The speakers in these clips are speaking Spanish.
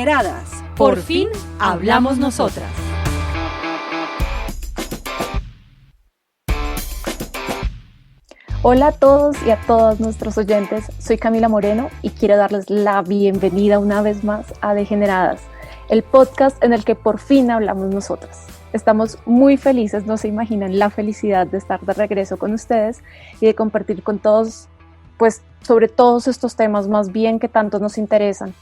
Degeneradas, por fin hablamos nosotras. Hola a todos y a todas nuestros oyentes, soy Camila Moreno y quiero darles la bienvenida una vez más a Degeneradas, el podcast en el que por fin hablamos nosotras. Estamos muy felices, no se imaginan la felicidad de estar de regreso con ustedes y de compartir con todos, pues sobre todos estos temas más bien que tanto nos interesan.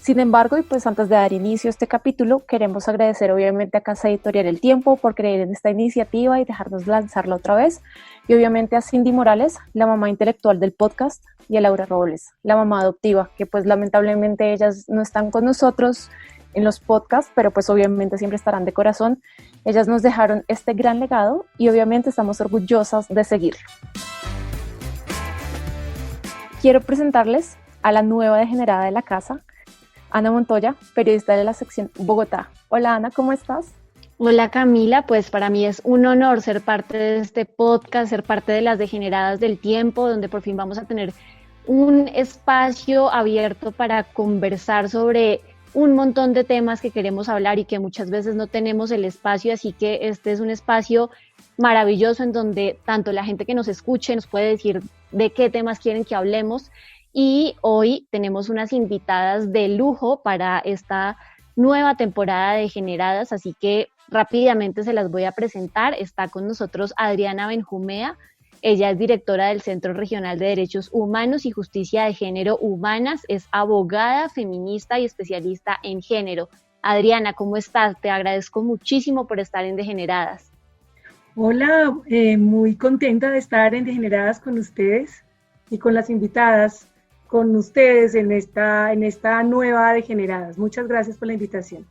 Sin embargo, y pues antes de dar inicio a este capítulo, queremos agradecer obviamente a Casa Editorial El Tiempo por creer en esta iniciativa y dejarnos lanzarla otra vez, y obviamente a Cindy Morales, la mamá intelectual del podcast, y a Laura Robles, la mamá adoptiva, que pues lamentablemente ellas no están con nosotros en los podcasts, pero pues obviamente siempre estarán de corazón. Ellas nos dejaron este gran legado y obviamente estamos orgullosas de seguirlo. Quiero presentarles a la nueva degenerada de la casa, Ana Montoya, periodista de la sección Bogotá. Hola Ana, ¿cómo estás? Hola Camila, pues para mí es un honor ser parte de este podcast, ser parte de las Degeneradas del Tiempo, donde por fin vamos a tener un espacio abierto para conversar sobre un montón de temas que queremos hablar y que muchas veces no tenemos el espacio, así que este es un espacio maravilloso en donde tanto la gente que nos escuche nos puede decir de qué temas quieren que hablemos. Y hoy tenemos unas invitadas de lujo para esta nueva temporada de Degeneradas, así que rápidamente se las voy a presentar. Está con nosotros Adriana Benjumea. Ella es directora del Centro Regional de Derechos Humanos y Justicia de Género Humanas, es abogada, feminista y especialista en género. Adriana, ¿cómo estás? Te agradezco muchísimo por estar en Degeneradas. Hola, muy contenta de estar en Degeneradas con ustedes y con las invitadas, con ustedes en esta nueva Degeneradas. Muchas gracias por la invitación.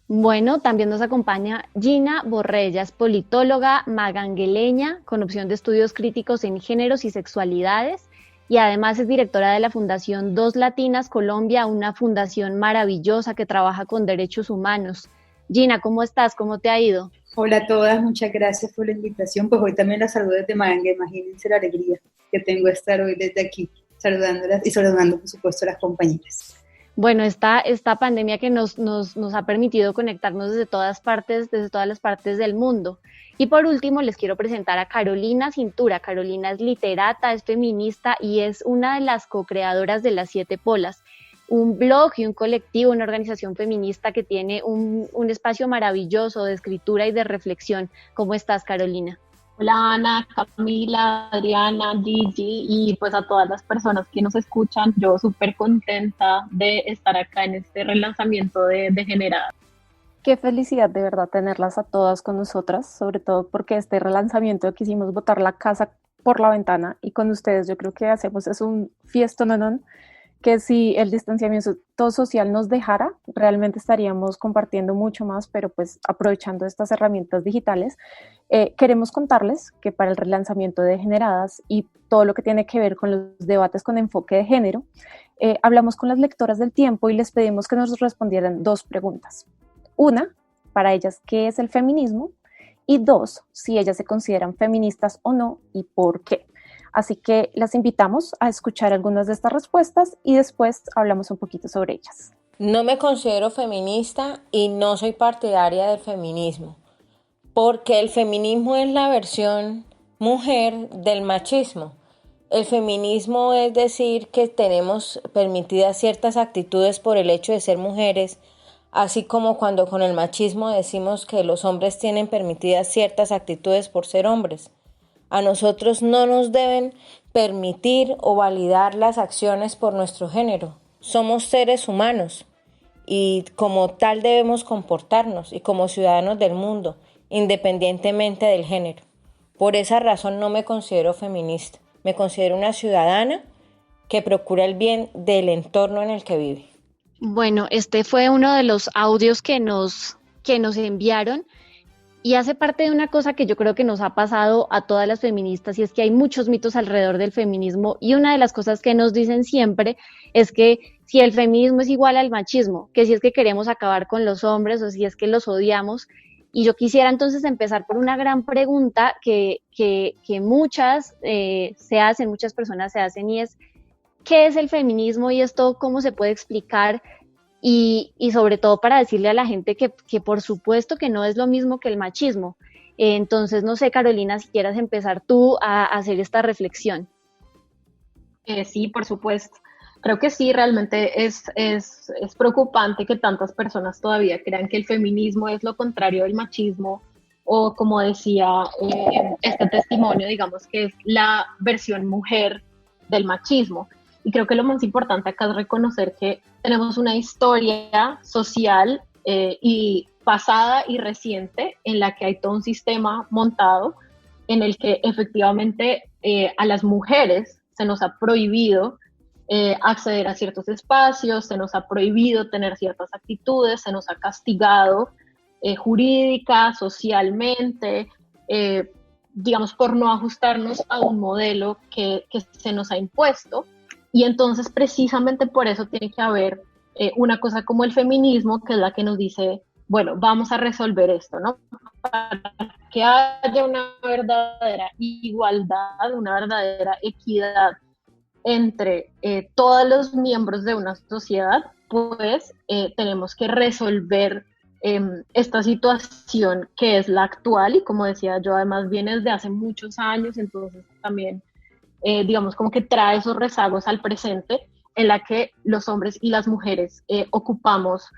Bueno, también nos acompaña Gina Borrellas, politóloga magangueleña con opción de estudios críticos en géneros y sexualidades, y además es directora de la Fundación Dos Latinas Colombia, una fundación maravillosa que trabaja con derechos humanos. Gina, ¿cómo estás? ¿Cómo te ha ido? Hola a todas, muchas gracias por la invitación. Pues hoy también las saludo desde Magangue, imagínense la alegría que tengo de estar hoy desde aquí, saludándolas y saludando por supuesto a las compañeras. Bueno, esta pandemia que nos ha permitido conectarnos desde todas las partes del mundo. Y por último, les quiero presentar a Carolina Cintura. Carolina es literata, es feminista y es una de las co-creadoras de Las Siete Polas, un blog y un colectivo, una organización feminista que tiene un espacio maravilloso de escritura y de reflexión. ¿Cómo estás, Carolina? Hola Ana, Camila, Adriana, Gigi y pues a todas las personas que nos escuchan, yo súper contenta de estar acá en este relanzamiento de Degeneradas. Qué felicidad de verdad tenerlas a todas con nosotras, sobre todo porque este relanzamiento quisimos botar la casa por la ventana y con ustedes yo creo que hacemos es un fiestononón que si el distanciamiento social nos dejara, realmente estaríamos compartiendo mucho más, pero pues aprovechando estas herramientas digitales, queremos contarles que para el relanzamiento de Degeneradas y todo lo que tiene que ver con los debates con enfoque de género, hablamos con las lectoras del Tiempo y les pedimos que nos respondieran dos preguntas. Una, para ellas, ¿qué es el feminismo? Y dos, si ellas se consideran feministas o no y por qué. Así que las invitamos a escuchar algunas de estas respuestas y después hablamos un poquito sobre ellas. No me considero feminista y no soy partidaria del feminismo, porque el feminismo es la versión mujer del machismo. El feminismo es decir que tenemos permitidas ciertas actitudes por el hecho de ser mujeres, así como cuando con el machismo decimos que los hombres tienen permitidas ciertas actitudes por ser hombres. A nosotros no nos deben permitir o validar las acciones por nuestro género. Somos seres humanos y como tal debemos comportarnos y como ciudadanos del mundo, independientemente del género. Por esa razón no me considero feminista. Me considero una ciudadana que procura el bien del entorno en el que vive. Bueno, este fue uno de los audios que nos enviaron. Y hace parte de una cosa que yo creo que nos ha pasado a todas las feministas y es que hay muchos mitos alrededor del feminismo y una de las cosas que nos dicen siempre es que si el feminismo es igual al machismo, que si es que queremos acabar con los hombres o si es que los odiamos. Y yo quisiera entonces empezar por una gran pregunta que muchas personas se hacen y es ¿qué es el feminismo y esto cómo se puede explicar y sobre todo para decirle a la gente que por supuesto que no es lo mismo que el machismo. Entonces, no sé, Carolina, si quieras empezar tú a hacer esta reflexión. Sí, por supuesto. Creo que sí, realmente es preocupante que tantas personas todavía crean que el feminismo es lo contrario del machismo, o como decía este testimonio, digamos que es la versión mujer del machismo. Y creo que lo más importante acá es reconocer que tenemos una historia social y pasada y reciente en la que hay todo un sistema montado en el que efectivamente a las mujeres se nos ha prohibido acceder a ciertos espacios, se nos ha prohibido tener ciertas actitudes, se nos ha castigado jurídica, socialmente, digamos, por no ajustarnos a un modelo que se nos ha impuesto. Y entonces precisamente por eso tiene que haber una cosa como el feminismo, que es la que nos dice, bueno, vamos a resolver esto, ¿no? Para que haya una verdadera igualdad, una verdadera equidad entre todos los miembros de una sociedad, pues tenemos que resolver esta situación que es la actual, y como decía yo, además viene desde hace muchos años, entonces también digamos como que trae esos rezagos al presente, en la que los hombres y las mujeres ocupamos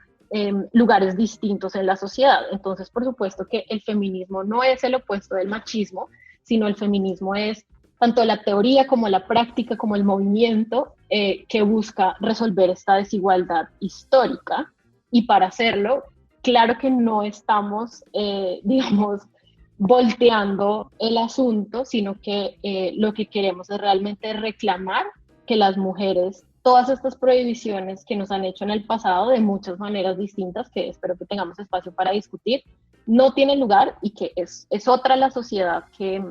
lugares distintos en la sociedad. Entonces, por supuesto que el feminismo no es el opuesto del machismo, sino el feminismo es tanto la teoría como la práctica, como el movimiento que busca resolver esta desigualdad histórica. Y para hacerlo, claro que no estamos, digamos, volteando el asunto, sino que lo que queremos es realmente reclamar que las mujeres, todas estas prohibiciones que nos han hecho en el pasado de muchas maneras distintas, que espero que tengamos espacio para discutir, no tienen lugar, y que es otra la sociedad que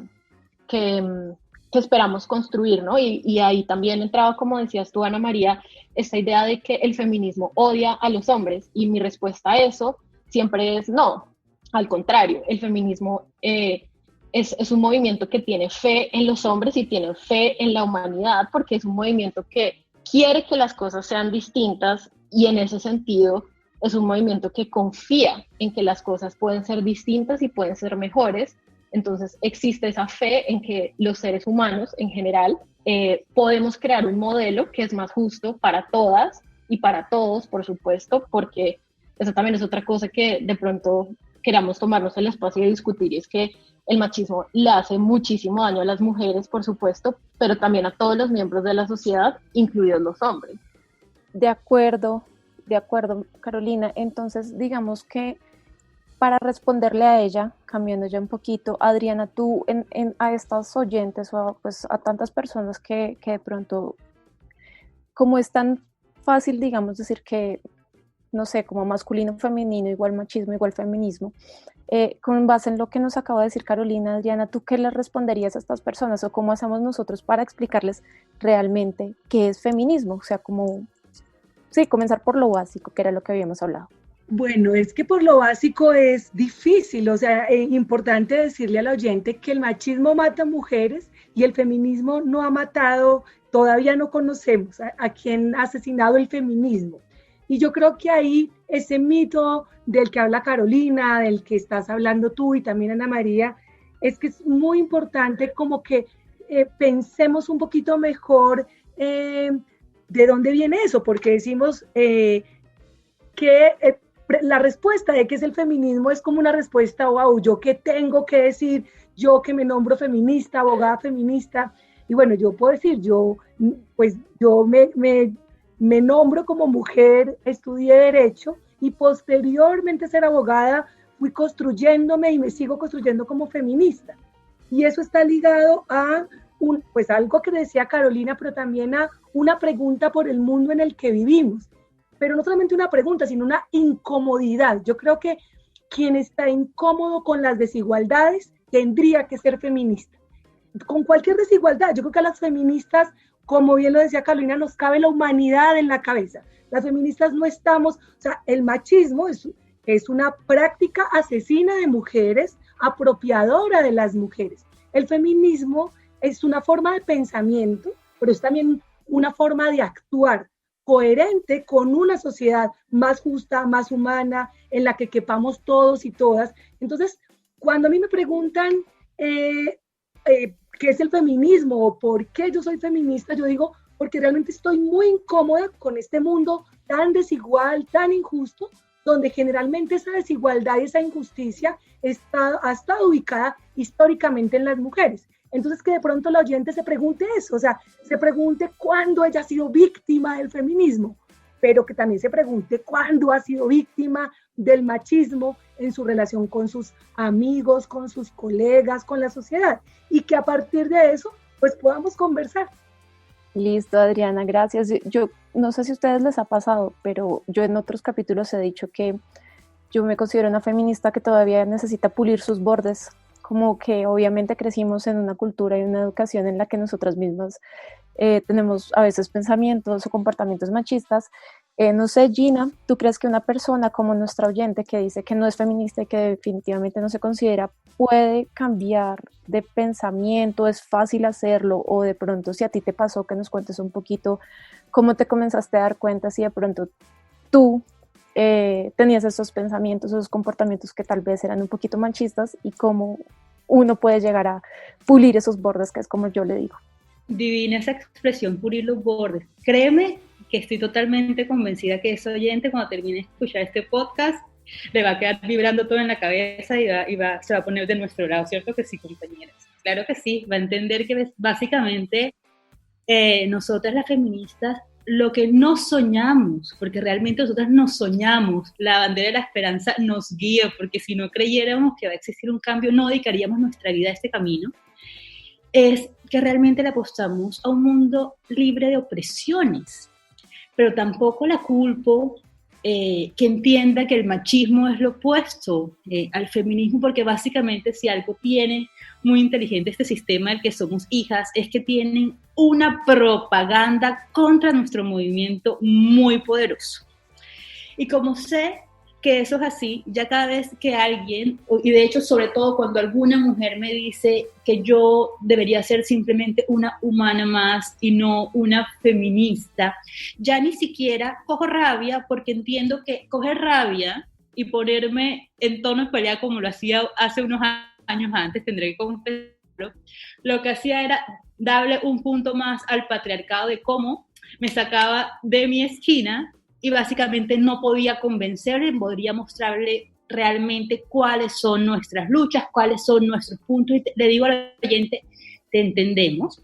esperamos construir, ¿no? Y ahí también entraba, como decías tú, Ana María, esta idea de que el feminismo odia a los hombres, y mi respuesta a eso siempre es no. Al contrario, el feminismo es un movimiento que tiene fe en los hombres y tiene fe en la humanidad, porque es un movimiento que quiere que las cosas sean distintas, y en ese sentido es un movimiento que confía en que las cosas pueden ser distintas y pueden ser mejores. Entonces existe esa fe en que los seres humanos en general podemos crear un modelo que es más justo para todas y para todos, por supuesto, porque eso también es otra cosa que de pronto queramos tomarnos el espacio de discutir, y es que el machismo le hace muchísimo daño a las mujeres, por supuesto, pero también a todos los miembros de la sociedad, incluidos los hombres. De acuerdo, Carolina. Entonces, digamos que para responderle a ella, cambiando ya un poquito, Adriana, tú a estas oyentes o pues a tantas personas que de pronto, como es tan fácil, digamos, decir que, no sé, como masculino, femenino, igual machismo, igual feminismo, con base en lo que nos acaba de decir Carolina, Adriana, ¿tú qué les responderías a estas personas, o cómo hacemos nosotros para explicarles realmente qué es feminismo? O sea, como, sí, comenzar por lo básico, que era lo que habíamos hablado. Bueno, es que por lo básico es difícil, o sea, es importante decirle al oyente que el machismo mata mujeres y el feminismo no ha matado, todavía no conocemos a quien ha asesinado el feminismo. Y yo creo que ahí ese mito del que habla Carolina, del que estás hablando tú y también Ana María, es que es muy importante como que pensemos un poquito mejor de dónde viene eso, porque decimos que la respuesta de qué es el feminismo es como una respuesta, wow, yo qué tengo que decir, yo que me nombro feminista, abogada feminista, y bueno, yo puedo decir, yo me nombro como mujer, estudié Derecho, y posteriormente ser abogada fui construyéndome y me sigo construyendo como feminista. Y eso está ligado a pues algo que decía Carolina, pero también a una pregunta por el mundo en el que vivimos. Pero no solamente una pregunta, sino una incomodidad. Yo creo que quien está incómodo con las desigualdades tendría que ser feminista. Con cualquier desigualdad, yo creo que a las feministas, como bien lo decía Carolina, nos cabe la humanidad en la cabeza. Las feministas no estamos, o sea, el machismo es una práctica asesina de mujeres, apropiadora de las mujeres. El feminismo es una forma de pensamiento, pero es también una forma de actuar, coherente con una sociedad más justa, más humana, en la que quepamos todos y todas. Entonces, cuando a mí me preguntan qué es el feminismo o por qué yo soy feminista, yo digo, porque realmente estoy muy incómoda con este mundo tan desigual, tan injusto, donde generalmente esa desigualdad y esa injusticia ha estado ubicada históricamente en las mujeres. Entonces, que de pronto la oyente se pregunte eso, o sea, se pregunte cuándo ella ha sido víctima del feminismo, pero que también se pregunte cuándo ha sido víctima del machismo en su relación con sus amigos, con sus colegas, con la sociedad, y que a partir de eso, pues podamos conversar. Listo, Adriana, gracias. Yo no sé si a ustedes les ha pasado, pero yo en otros capítulos he dicho que yo me considero una feminista que todavía necesita pulir sus bordes, como que obviamente crecimos en una cultura y una educación en la que nosotras mismas tenemos a veces pensamientos o comportamientos machistas. No sé, Gina, ¿tú crees que una persona como nuestra oyente que dice que no es feminista y que definitivamente no se considera puede cambiar de pensamiento? ¿Es fácil hacerlo? O de pronto, si a ti te pasó, que nos cuentes un poquito cómo te comenzaste a dar cuenta si de pronto tú tenías esos pensamientos, esos comportamientos que tal vez eran un poquito machistas, y cómo uno puede llegar a pulir esos bordes, que es como yo le digo. Divina esa expresión, pulir los bordes. Créeme que estoy totalmente convencida que ese oyente, cuando termine de escuchar este podcast, le va a quedar vibrando todo en la cabeza y se va a poner de nuestro lado, ¿cierto que sí, compañeras? Claro que sí, va a entender que básicamente nosotras las feministas, lo que no soñamos, porque realmente nosotras nos soñamos, la bandera de la esperanza nos guía, porque si no creyéramos que va a existir un cambio, no dedicaríamos nuestra vida a este camino, es que realmente le apostamos a un mundo libre de opresiones, pero tampoco la culpo que entienda que el machismo es lo opuesto al feminismo, porque básicamente si algo tiene muy inteligente este sistema del que somos hijas, es que tienen una propaganda contra nuestro movimiento muy poderoso. Y como sé que eso es así, ya cada vez que alguien, y de hecho sobre todo cuando alguna mujer me dice que yo debería ser simplemente una humana más y no una feminista, ya ni siquiera cojo rabia, porque entiendo que coger rabia y ponerme en tono de pelea como lo hacía hace unos años antes, tendré que confesarlo, lo que hacía era darle un punto más al patriarcado de cómo me sacaba de mi esquina y básicamente no podía convencerle, podría mostrarle realmente cuáles son nuestras luchas, cuáles son nuestros puntos. Y le digo al oyente, te entendemos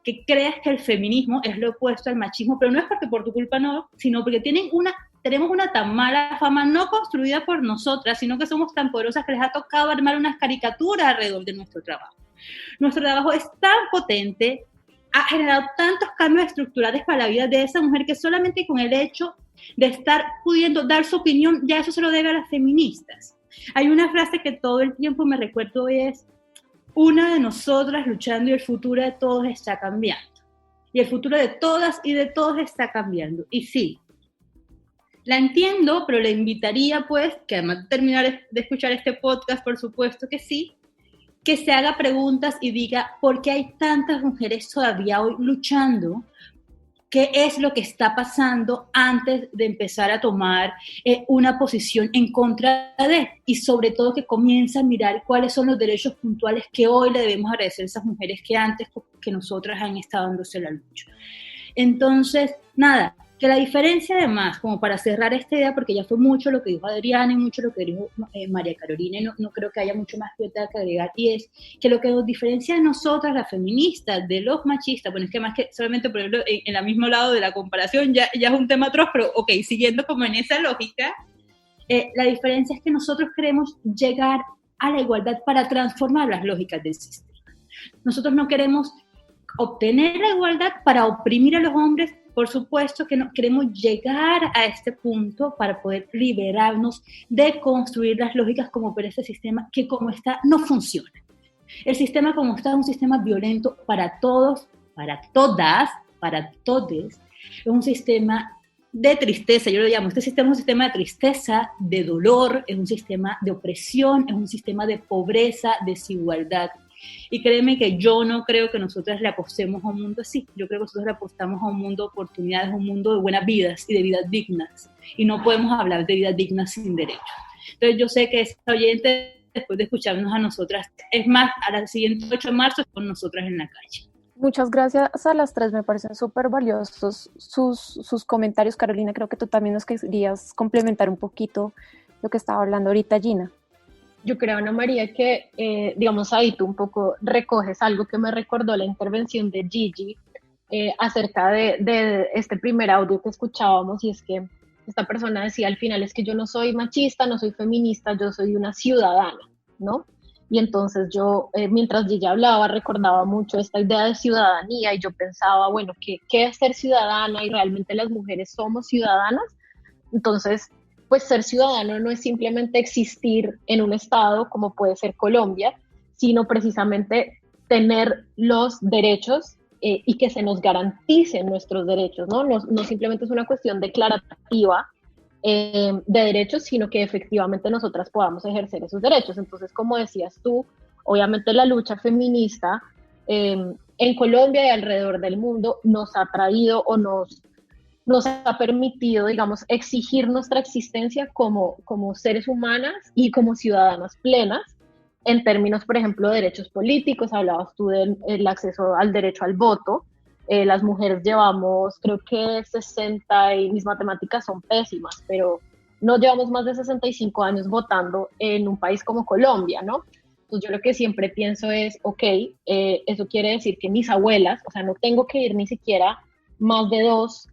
que creas que el feminismo es lo opuesto al machismo, pero no es porque por tu culpa no, sino porque tenemos una tan mala fama, no construida por nosotras, sino que somos tan poderosas que les ha tocado armar unas caricaturas alrededor de nuestro trabajo. Nuestro trabajo es tan potente, ha generado tantos cambios estructurales para la vida de esa mujer, que solamente con el hecho de estar pudiendo dar su opinión, ya eso se lo debe a las feministas. Hay una frase que todo el tiempo me recuerdo y es: una de nosotras luchando y el futuro de todos está cambiando. Y el futuro de todas y de todos está cambiando. Y sí, la entiendo, pero le invitaría pues, que además de terminar de escuchar este podcast, por supuesto que sí, que se haga preguntas y diga por qué hay tantas mujeres todavía hoy luchando, qué es lo que está pasando antes de empezar a tomar una posición en contra de, y sobre todo que comience a mirar cuáles son los derechos puntuales que hoy le debemos agradecer a esas mujeres que antes que nosotras han estado dándose la lucha. Entonces, nada, que la diferencia además, como para cerrar esta idea, porque ya fue mucho lo que dijo Adriana y mucho lo que dijo María Carolina, y no creo que haya mucho más que agregar, y es que lo que nos diferencia a nosotras, las feministas, de los machistas, bueno, es que más que solamente ponerlo en el mismo lado de la comparación, ya es un tema atroz, pero ok, siguiendo como en esa lógica, la diferencia es que nosotros queremos llegar a la igualdad para transformar las lógicas del sistema. Nosotros no queremos obtener la igualdad para oprimir a los hombres. Por supuesto que no queremos llegar a este punto para poder liberarnos de construir las lógicas como por este sistema que como está no funciona. El sistema como está es un sistema violento para todos, para todas, para todes. Es un sistema de tristeza, yo lo llamo, este sistema es un sistema de tristeza, de dolor, es un sistema de opresión, es un sistema de pobreza, desigualdad. Y créeme que yo no creo que nosotras le apostemos a un mundo así. Yo creo que nosotros le apostamos a un mundo de oportunidades, un mundo de buenas vidas y de vidas dignas. Y no podemos hablar de vidas dignas sin derechos. Entonces yo sé que ese oyente, después de escucharnos a nosotras, es más, a la siguiente 8 de marzo con nosotras en la calle. Muchas gracias a las tres, me parecen súper valiosos sus comentarios. Carolina, creo que tú también nos querías complementar un poquito lo que estaba hablando ahorita Gina. Yo creo, Ana María, que digamos ahí tú un poco recoges algo que me recordó la intervención de Gigi acerca de este primer audio que escuchábamos, y es que esta persona decía al final, es que yo no soy machista, no soy feminista, yo soy una ciudadana, ¿no? Y entonces yo, mientras Gigi hablaba, recordaba mucho esta idea de ciudadanía, y yo pensaba, bueno, ¿qué es ser ciudadana? Y realmente las mujeres somos ciudadanas. Entonces, pues ser ciudadano no es simplemente existir en un estado como puede ser Colombia, sino precisamente tener los derechos y que se nos garanticen nuestros derechos, ¿no? No simplemente es una cuestión declarativa de derechos, sino que efectivamente nosotras podamos ejercer esos derechos. Entonces, como decías tú, obviamente la lucha feminista en Colombia y alrededor del mundo nos ha traído o nos ha permitido, digamos, exigir nuestra existencia como seres humanas y como ciudadanas plenas, en términos, por ejemplo, de derechos políticos. Hablabas tú del acceso al derecho al voto. Las mujeres llevamos, creo que 60, y mis matemáticas son pésimas, pero no llevamos más de 65 años votando en un país como Colombia, ¿no? Entonces yo lo que siempre pienso es, ok, eso quiere decir que mis abuelas, o sea, no tengo que ir ni siquiera más de 2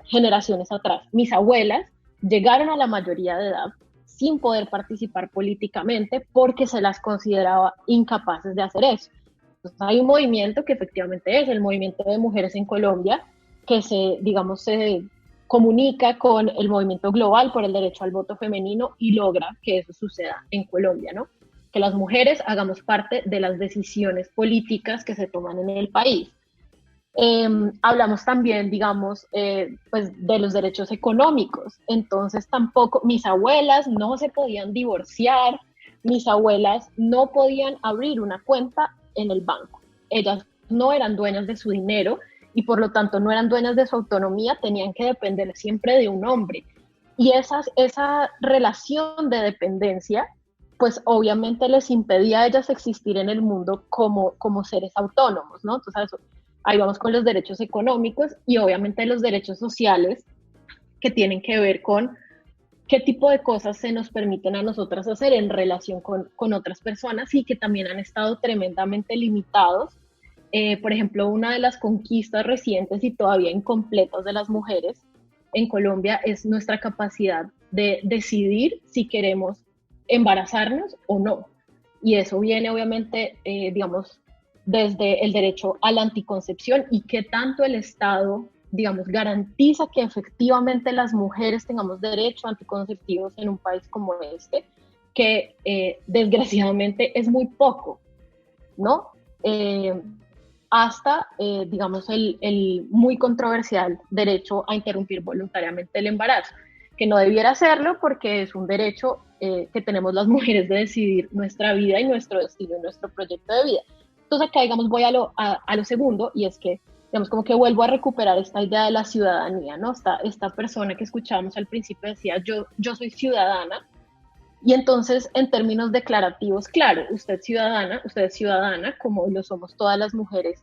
generaciones atrás. Mis abuelas llegaron a la mayoría de edad sin poder participar políticamente porque se las consideraba incapaces de hacer eso. Entonces hay un movimiento que efectivamente es el movimiento de mujeres en Colombia, que se comunica con el movimiento global por el derecho al voto femenino y logra que eso suceda en Colombia, ¿no? Que las mujeres hagamos parte de las decisiones políticas que se toman en el país. Hablamos también, digamos, pues de los derechos económicos. Entonces tampoco, mis abuelas no se podían divorciar, mis abuelas no podían abrir una cuenta en el banco. Ellas no eran dueñas de su dinero y por lo tanto no eran dueñas de su autonomía, tenían que depender siempre de un hombre. Y esa relación de dependencia, pues obviamente les impedía a ellas existir en el mundo como seres autónomos, ¿no? Entonces ahí vamos con los derechos económicos y obviamente los derechos sociales, que tienen que ver con qué tipo de cosas se nos permiten a nosotras hacer en relación con otras personas y que también han estado tremendamente limitados. Por ejemplo, una de las conquistas recientes y todavía incompletas de las mujeres en Colombia es nuestra capacidad de decidir si queremos embarazarnos o no. Y eso viene obviamente, digamos, desde el derecho a la anticoncepción y qué tanto el Estado, digamos, garantiza que efectivamente las mujeres tengamos derecho a anticonceptivos en un país como este, que desgraciadamente es muy poco, ¿no? Hasta, digamos, el muy controversial derecho a interrumpir voluntariamente el embarazo, que no debiera hacerlo porque es un derecho que tenemos las mujeres de decidir nuestra vida y nuestro destino y nuestro proyecto de vida. Entonces acá, digamos, voy a lo segundo, y es que, digamos, como que vuelvo a recuperar esta idea de la ciudadanía, ¿no? Esta persona que escuchábamos al principio decía, yo soy ciudadana, y entonces en términos declarativos, claro, usted es ciudadana, como lo somos todas las mujeres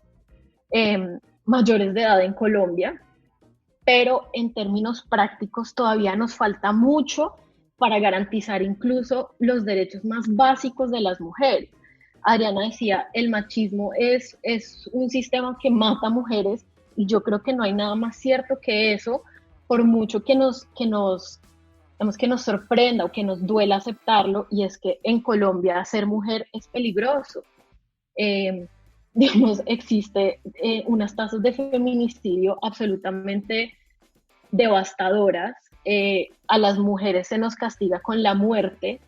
mayores de edad en Colombia, pero en términos prácticos todavía nos falta mucho para garantizar incluso los derechos más básicos de las mujeres. Adriana decía, el machismo es un sistema que mata mujeres, y yo creo que no hay nada más cierto que eso, por mucho que nos sorprenda o que nos duela aceptarlo, y es que en Colombia ser mujer es peligroso. Digamos, existe unas tasas de feminicidio absolutamente devastadoras. A las mujeres se nos castiga con la muerte.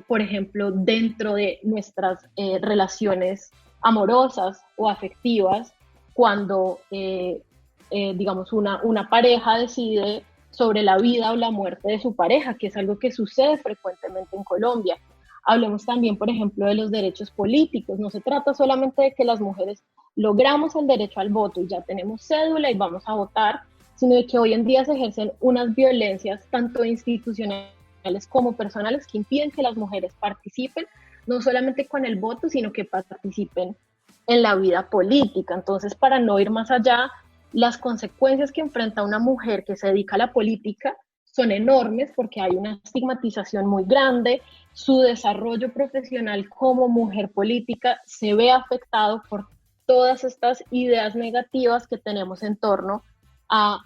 Por ejemplo, dentro de nuestras relaciones amorosas o afectivas, cuando, digamos, una pareja decide sobre la vida o la muerte de su pareja, que es algo que sucede frecuentemente en Colombia. Hablemos también, por ejemplo, de los derechos políticos. No se trata solamente de que las mujeres logramos el derecho al voto y ya tenemos cédula y vamos a votar, sino de que hoy en día se ejercen unas violencias tanto institucionales como personales que impiden que las mujeres participen, no solamente con el voto, sino que participen en la vida política. Entonces, para no ir más allá, las consecuencias que enfrenta una mujer que se dedica a la política son enormes porque hay una estigmatización muy grande, su desarrollo profesional como mujer política se ve afectado por todas estas ideas negativas que tenemos en torno a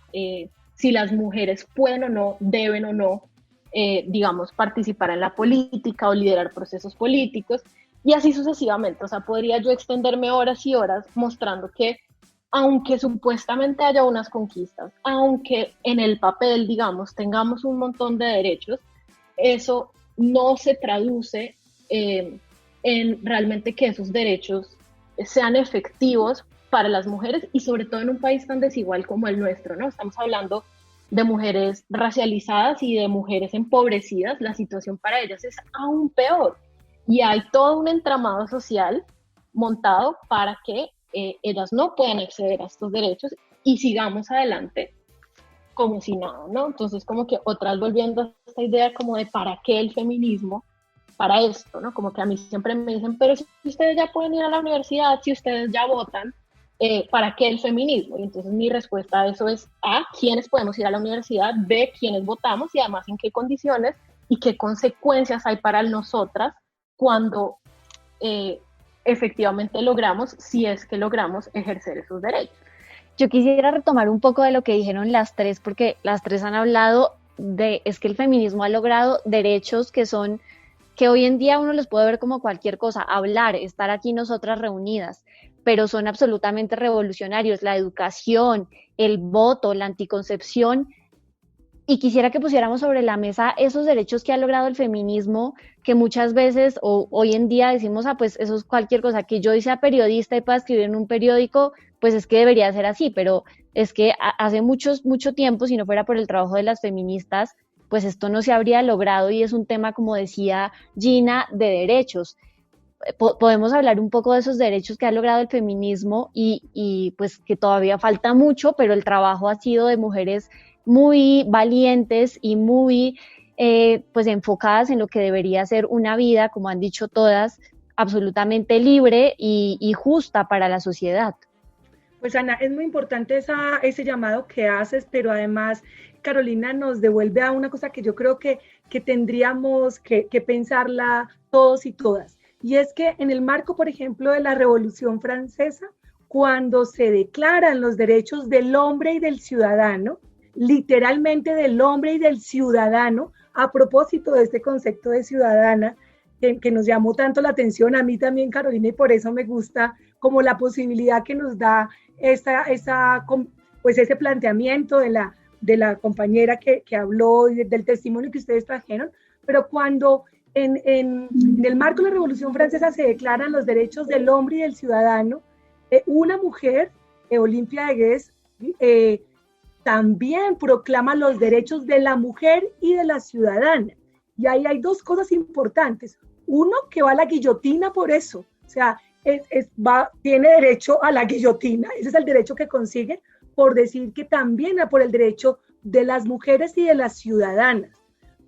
si las mujeres pueden o no, deben o no, digamos, participar en la política o liderar procesos políticos, y así sucesivamente. O sea, podría yo extenderme horas y horas mostrando que aunque supuestamente haya unas conquistas, aunque en el papel, digamos, tengamos un montón de derechos, eso no se traduce en realmente que esos derechos sean efectivos para las mujeres y sobre todo en un país tan desigual como el nuestro, ¿no? Estamos hablando de mujeres racializadas y de mujeres empobrecidas, la situación para ellas es aún peor y hay todo un entramado social montado para que ellas no puedan acceder a estos derechos y sigamos adelante como si nada, ¿no? Entonces como que otras volviendo a esta idea como de para qué el feminismo, para esto, ¿no? Como que a mí siempre me dicen, pero si ustedes ya pueden ir a la universidad, si ustedes ya votan, ¿para qué el feminismo? Y entonces mi respuesta a eso es A, ¿quiénes podemos ir a la universidad? B, ¿quiénes votamos? Y además, ¿en qué condiciones? Y qué consecuencias hay para nosotras cuando efectivamente logramos, si es que logramos ejercer esos derechos. Yo quisiera retomar un poco de lo que dijeron las tres, porque las tres han hablado es que el feminismo ha logrado derechos que hoy en día uno los puede ver como cualquier cosa, hablar, estar aquí nosotras reunidas, pero son absolutamente revolucionarios, la educación, el voto, la anticoncepción, y quisiera que pusiéramos sobre la mesa esos derechos que ha logrado el feminismo, que muchas veces o hoy en día decimos, pues eso es cualquier cosa, que yo sea periodista y pueda escribir en un periódico, pues es que debería ser así, pero es que hace mucho tiempo, si no fuera por el trabajo de las feministas, pues esto no se habría logrado y es un tema, como decía Gina, de derechos. Podemos hablar un poco de esos derechos que ha logrado el feminismo y pues que todavía falta mucho, pero el trabajo ha sido de mujeres muy valientes y muy pues enfocadas en lo que debería ser una vida, como han dicho todas, absolutamente libre y justa para la sociedad. Pues Ana, es muy importante ese llamado que haces, pero además Carolina nos devuelve a una cosa que yo creo que tendríamos que pensarla todos y todas. Y es que en el marco, por ejemplo, de la Revolución Francesa, cuando se declaran los derechos del hombre y del ciudadano, literalmente del hombre y del ciudadano, a propósito de este concepto de ciudadana, que nos llamó tanto la atención, a mí también, Carolina, y por eso me gusta como la posibilidad que nos da pues ese planteamiento de la compañera que habló, del testimonio que ustedes trajeron, pero cuando en el marco de la Revolución Francesa se declaran los derechos del hombre y del ciudadano, una mujer, Olimpia de Guess, también proclama los derechos de la mujer y de la ciudadana. Y ahí hay dos cosas importantes. Uno, que va a la guillotina por eso. O sea, tiene derecho a la guillotina. Ese es el derecho que consigue por decir que también por el derecho de las mujeres y de las ciudadanas.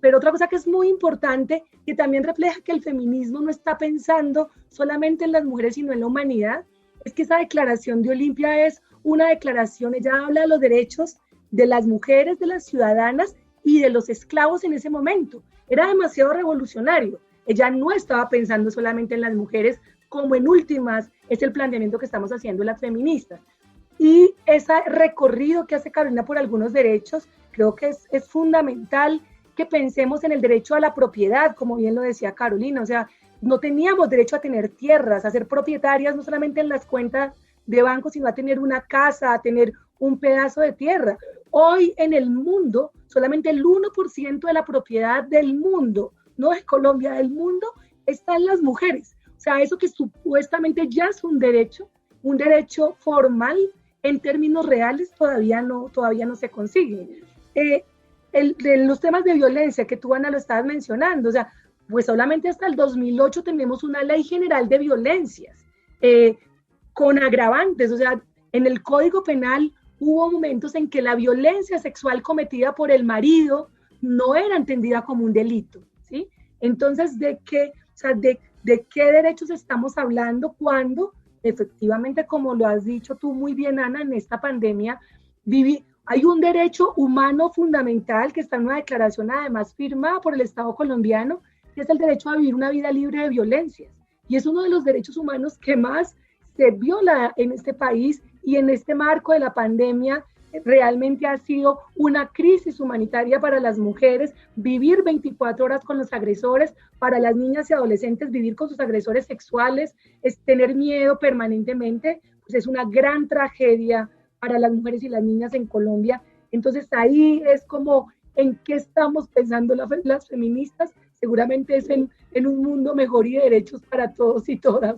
Pero otra cosa que es muy importante, que también refleja que el feminismo no está pensando solamente en las mujeres, sino en la humanidad, es que esa declaración de Olimpia es una declaración, ella habla de los derechos de las mujeres, de las ciudadanas y de los esclavos en ese momento. Era demasiado revolucionario. Ella no estaba pensando solamente en las mujeres, como en últimas es el planteamiento que estamos haciendo las feministas. Y ese recorrido que hace Carolina por algunos derechos, creo que es fundamental que pensemos en el derecho a la propiedad, como bien lo decía Carolina. O sea, no teníamos derecho a tener tierras, a ser propietarias no solamente en las cuentas de banco, sino a tener una casa, a tener un pedazo de tierra. Hoy en el mundo, solamente el 1% de la propiedad del mundo, no de Colombia, del mundo, está en las mujeres. O sea, eso que supuestamente ya es un derecho formal, en términos reales todavía no se consigue. Los temas de violencia que tú, Ana, lo estabas mencionando, o sea, pues solamente hasta el 2008 tenemos una ley general de violencias, con agravantes, o sea, en el Código Penal hubo momentos en que la violencia sexual cometida por el marido no era entendida como un delito, ¿sí? Entonces, ¿de qué derechos estamos hablando cuando efectivamente, como lo has dicho tú muy bien, Ana, en esta pandemia hay un derecho humano fundamental que está en una declaración además firmada por el Estado colombiano, que es el derecho a vivir una vida libre de violencias. Y es uno de los derechos humanos que más se viola en este país, y en este marco de la pandemia realmente ha sido una crisis humanitaria para las mujeres, vivir 24 horas con los agresores, para las niñas y adolescentes vivir con sus agresores sexuales, es tener miedo permanentemente, pues es una gran tragedia para las mujeres y las niñas en Colombia. Entonces ahí es como, ¿en qué estamos pensando las feministas? Seguramente es en un mundo mejor y de derechos para todos y todas.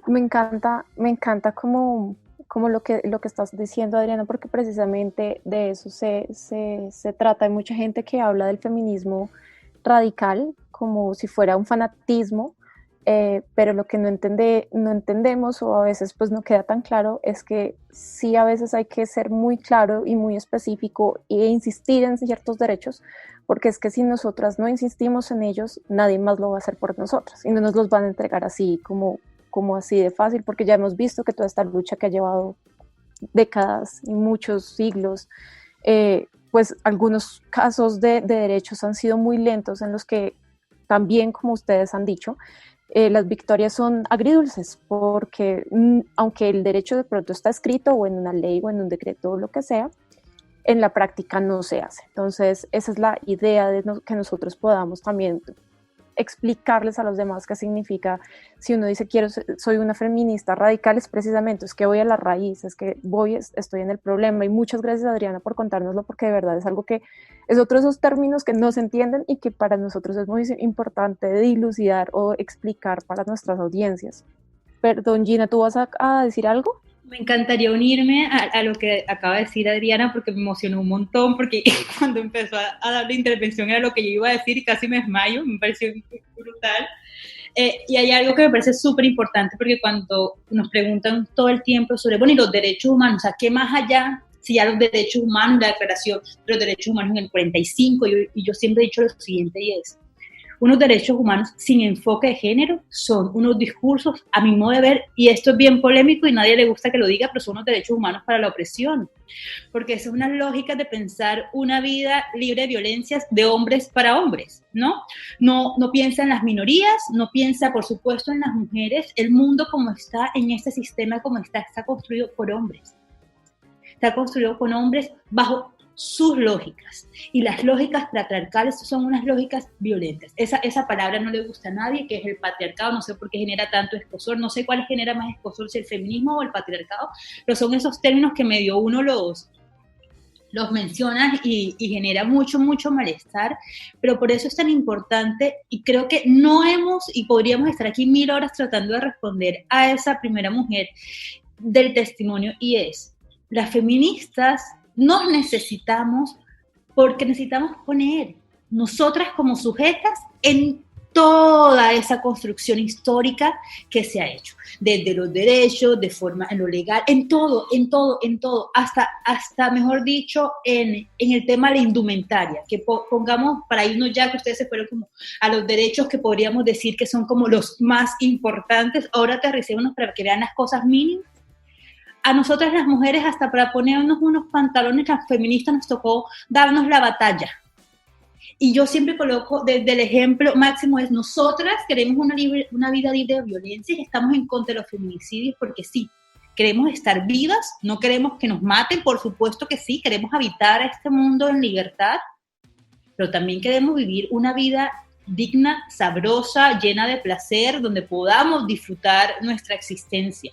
Me encanta como lo que estás diciendo, Adriana, porque precisamente de eso se trata. Hay mucha gente que habla del feminismo radical como si fuera un fanatismo, pero lo que no entendemos, o a veces pues no queda tan claro, es que sí, a veces hay que ser muy claro y muy específico e insistir en ciertos derechos, porque es que si nosotras no insistimos en ellos, nadie más lo va a hacer por nosotras y no nos los van a entregar así como así de fácil, porque ya hemos visto que toda esta lucha que ha llevado décadas y muchos siglos, pues algunos casos de derechos han sido muy lentos, en los que también, como ustedes han dicho, las victorias son agridulces, porque aunque el derecho de pronto está escrito o en una ley o en un decreto o lo que sea, en la práctica no se hace. Entonces esa es la idea de que nosotros podamos también explicarles a los demás qué significa. Si uno dice soy una feminista radical, es precisamente, es que voy a la raíz, es que estoy en el problema. Y muchas gracias, Adriana, por contárnoslo, porque de verdad es algo que es otro de esos términos que no se entienden y que para nosotros es muy importante dilucidar o explicar para nuestras audiencias. Perdón, Gina, ¿tú vas a decir algo? Me encantaría unirme a lo que acaba de decir Adriana, porque me emocionó un montón, porque cuando empezó a dar la intervención era lo que yo iba a decir y casi me desmayo, me pareció brutal. Y hay algo que me parece súper importante, porque cuando nos preguntan todo el tiempo sobre, bueno, y los derechos humanos, o sea, ¿qué más allá? Si ya los derechos humanos, la declaración de los derechos humanos en el 45, y yo siempre he dicho lo siguiente, y es, unos derechos humanos sin enfoque de género son unos discursos, a mi modo de ver, y esto es bien polémico y nadie le gusta que lo diga, pero son unos derechos humanos para la opresión, porque es una lógica de pensar una vida libre de violencias de hombres para hombres, ¿no? No piensa en las minorías, no piensa, por supuesto, en las mujeres. El mundo como está, en este sistema como está construido por hombres. Está construido con hombres bajo sus lógicas, y las lógicas patriarcales son unas lógicas violentas. Esa palabra no le gusta a nadie, que es el patriarcado. No sé por qué genera tanto escozor, no sé cuál genera más escozor, si el feminismo o el patriarcado, pero son esos términos que medio uno los menciona y genera mucho malestar, pero por eso es tan importante, y creo que y podríamos estar aquí 1000 horas tratando de responder a esa primera mujer del testimonio, y es, las feministas nos necesitamos, porque necesitamos poner nosotras como sujetas en toda esa construcción histórica que se ha hecho, desde los derechos, de forma, en lo legal, en todo, hasta mejor dicho, en el tema de la indumentaria, que pongamos, para irnos ya, que ustedes se fueron como a los derechos que podríamos decir que son como los más importantes. Ahora aterricémonos para que vean las cosas mínimas. A nosotras las mujeres, hasta para ponernos unos pantalones, las feministas nos tocó darnos la batalla. Y yo siempre coloco desde el ejemplo máximo, es nosotras queremos una vida libre de violencia y estamos en contra de los feminicidios, porque sí, queremos estar vivas, no queremos que nos maten, por supuesto que sí, queremos habitar este mundo en libertad, pero también queremos vivir una vida digna, sabrosa, llena de placer, donde podamos disfrutar nuestra existencia.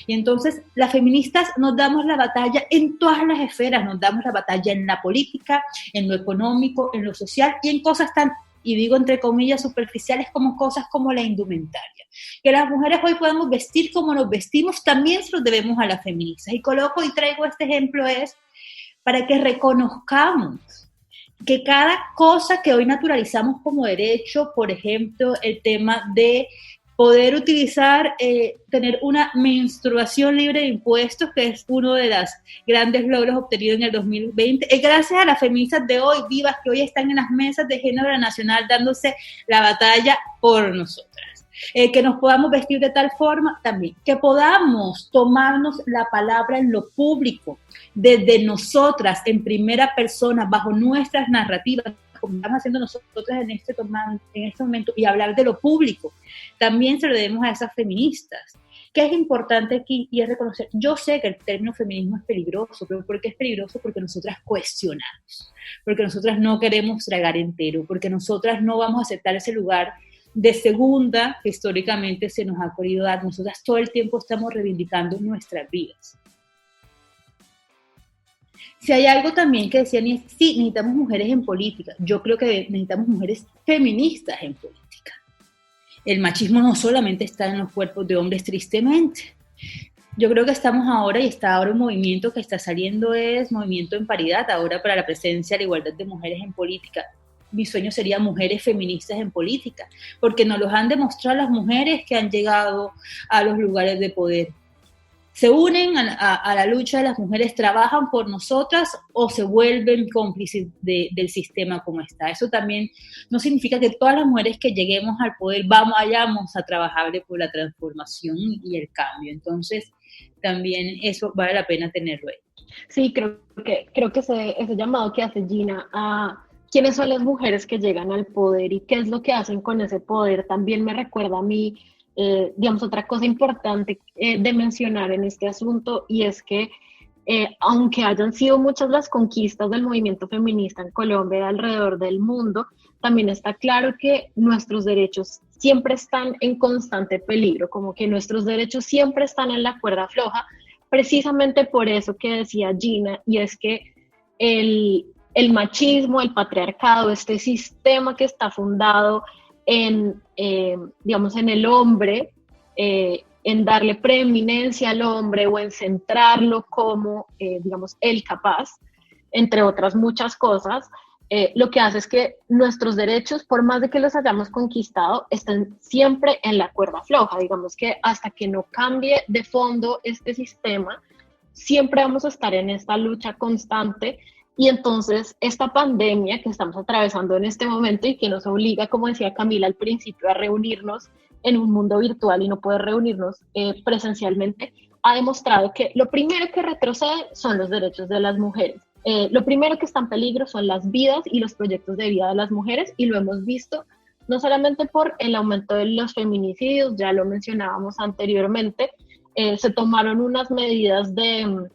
Y entonces las feministas nos damos la batalla en todas las esferas, nos damos la batalla en la política, en lo económico, en lo social, y en cosas tan, y digo entre comillas, superficiales, como cosas como la indumentaria. Que las mujeres hoy podamos vestir como nos vestimos, también se los debemos a las feministas. Y coloco y traigo este ejemplo es para que reconozcamos que cada cosa que hoy naturalizamos como derecho, por ejemplo, el tema de poder utilizar, tener una menstruación libre de impuestos, que es uno de los grandes logros obtenidos en el 2020, es gracias a las feministas de hoy, vivas, que hoy están en las mesas de género nacional dándose la batalla por nosotras. Que nos podamos vestir de tal forma también, que podamos tomarnos la palabra en lo público, desde nosotras, en primera persona, bajo nuestras narrativas, como estamos haciendo nosotros en este momento, y hablar de lo público. También se lo debemos a esas feministas. ¿Qué es importante aquí? Y es reconocer, yo sé que el término feminismo es peligroso, pero ¿por qué es peligroso? Porque nosotras cuestionamos, porque nosotras no queremos tragar entero, porque nosotras no vamos a aceptar ese lugar de segunda que históricamente se nos ha querido dar. Nosotras todo el tiempo estamos reivindicando nuestras vidas. Si hay algo también que decían, es sí, necesitamos mujeres en política. Yo creo que necesitamos mujeres feministas en política. El machismo no solamente está en los cuerpos de hombres, tristemente. Yo creo que estamos ahora, y está ahora un movimiento que está saliendo, es movimiento en paridad, ahora para la presencia, la igualdad de mujeres en política. Mi sueño sería mujeres feministas en política, porque nos los han demostrado las mujeres que han llegado a los lugares de poder. Se unen a la lucha de las mujeres, trabajan por nosotras o se vuelven cómplices del sistema como está. Eso también no significa que todas las mujeres que lleguemos al poder vayamos a trabajar por la transformación y el cambio. Entonces, también eso vale la pena tenerlo ahí. Sí, creo que ese llamado que hace Gina a quiénes son las mujeres que llegan al poder y qué es lo que hacen con ese poder, también me recuerda a mí, digamos, otra cosa importante de mencionar en este asunto, y es que aunque hayan sido muchas las conquistas del movimiento feminista en Colombia y alrededor del mundo, también está claro que nuestros derechos siempre están en constante peligro, como que nuestros derechos siempre están en la cuerda floja, precisamente por eso que decía Gina, y es que el machismo, el patriarcado, este sistema que está fundado digamos, en el hombre, en darle preeminencia al hombre o en centrarlo como, digamos, el capaz, entre otras muchas cosas, lo que hace es que nuestros derechos, por más de que los hayamos conquistado, estén siempre en la cuerda floja. Digamos que hasta que no cambie de fondo este sistema, siempre vamos a estar en esta lucha constante. Y entonces esta pandemia que estamos atravesando en este momento y que nos obliga, como decía Camila al principio, a reunirnos en un mundo virtual y no poder reunirnos presencialmente, ha demostrado que lo primero que retrocede son los derechos de las mujeres. Lo primero que está en peligro son las vidas y los proyectos de vida de las mujeres, y lo hemos visto no solamente por el aumento de los feminicidios, ya lo mencionábamos anteriormente, se tomaron unas medidas de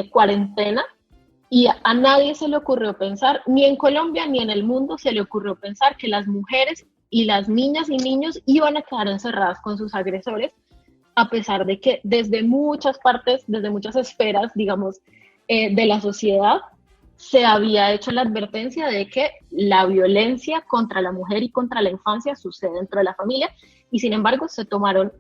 cuarentena, y a nadie se le ocurrió pensar, ni en Colombia ni en el mundo se le ocurrió pensar que las mujeres y las niñas y niños iban a quedar encerradas con sus agresores, a pesar de que desde muchas partes, desde muchas esferas, digamos, de la sociedad, se había hecho la advertencia de que la violencia contra la mujer y contra la infancia sucede dentro de la familia, y sin embargo se tomaron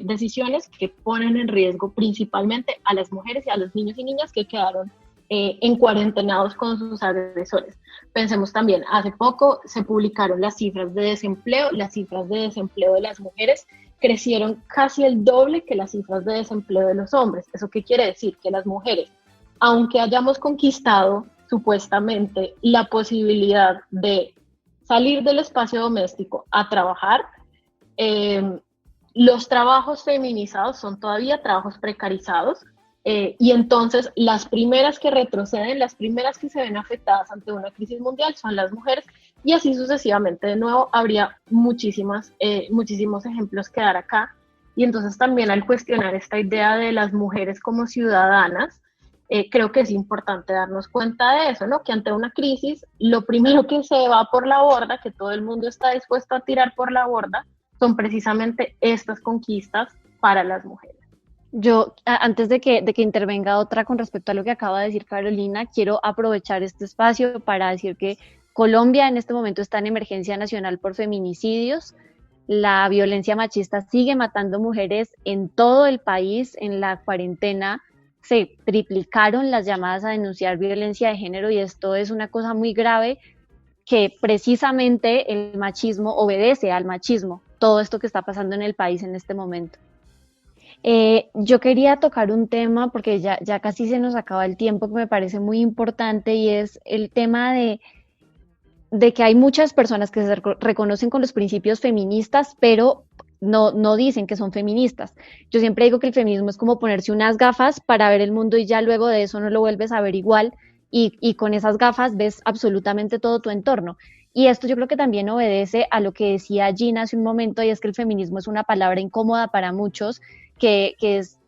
decisiones que ponen en riesgo principalmente a las mujeres y a los niños y niñas que quedaron en cuarentenados con sus agresores. Pensemos también, hace poco se publicaron las cifras de desempleo de las mujeres crecieron casi el doble que las cifras de desempleo de los hombres. ¿Eso qué quiere decir? Que las mujeres, aunque hayamos conquistado supuestamente la posibilidad de salir del espacio doméstico a trabajar, los trabajos feminizados son todavía trabajos precarizados. Y entonces las primeras que retroceden, las primeras que se ven afectadas ante una crisis mundial son las mujeres, y así sucesivamente. De nuevo, habría muchísimos ejemplos que dar acá, y entonces también al cuestionar esta idea de las mujeres como ciudadanas, creo que es importante darnos cuenta de eso, ¿no? Que ante una crisis, lo primero que se va por la borda, que todo el mundo está dispuesto a tirar por la borda, son precisamente estas conquistas para las mujeres. Yo, antes de que intervenga otra con respecto a lo que acaba de decir Carolina, quiero aprovechar este espacio para decir que Colombia en este momento está en emergencia nacional por feminicidios. La violencia machista sigue matando mujeres en todo el país. En la cuarentena se triplicaron las llamadas a denunciar violencia de género y esto es una cosa muy grave que precisamente el machismo obedece al machismo, todo esto que está pasando en el país en este momento. Yo quería tocar un tema porque ya casi se nos acaba el tiempo que me parece muy importante y es el tema de que hay muchas personas que se reconocen con los principios feministas, pero no dicen que son feministas. Yo siempre digo que el feminismo es como ponerse unas gafas para ver el mundo y ya luego de eso no lo vuelves a ver igual y con esas gafas ves absolutamente todo tu entorno. Y esto yo creo que también obedece a lo que decía Gina hace un momento, y es que el feminismo es una palabra incómoda para muchos,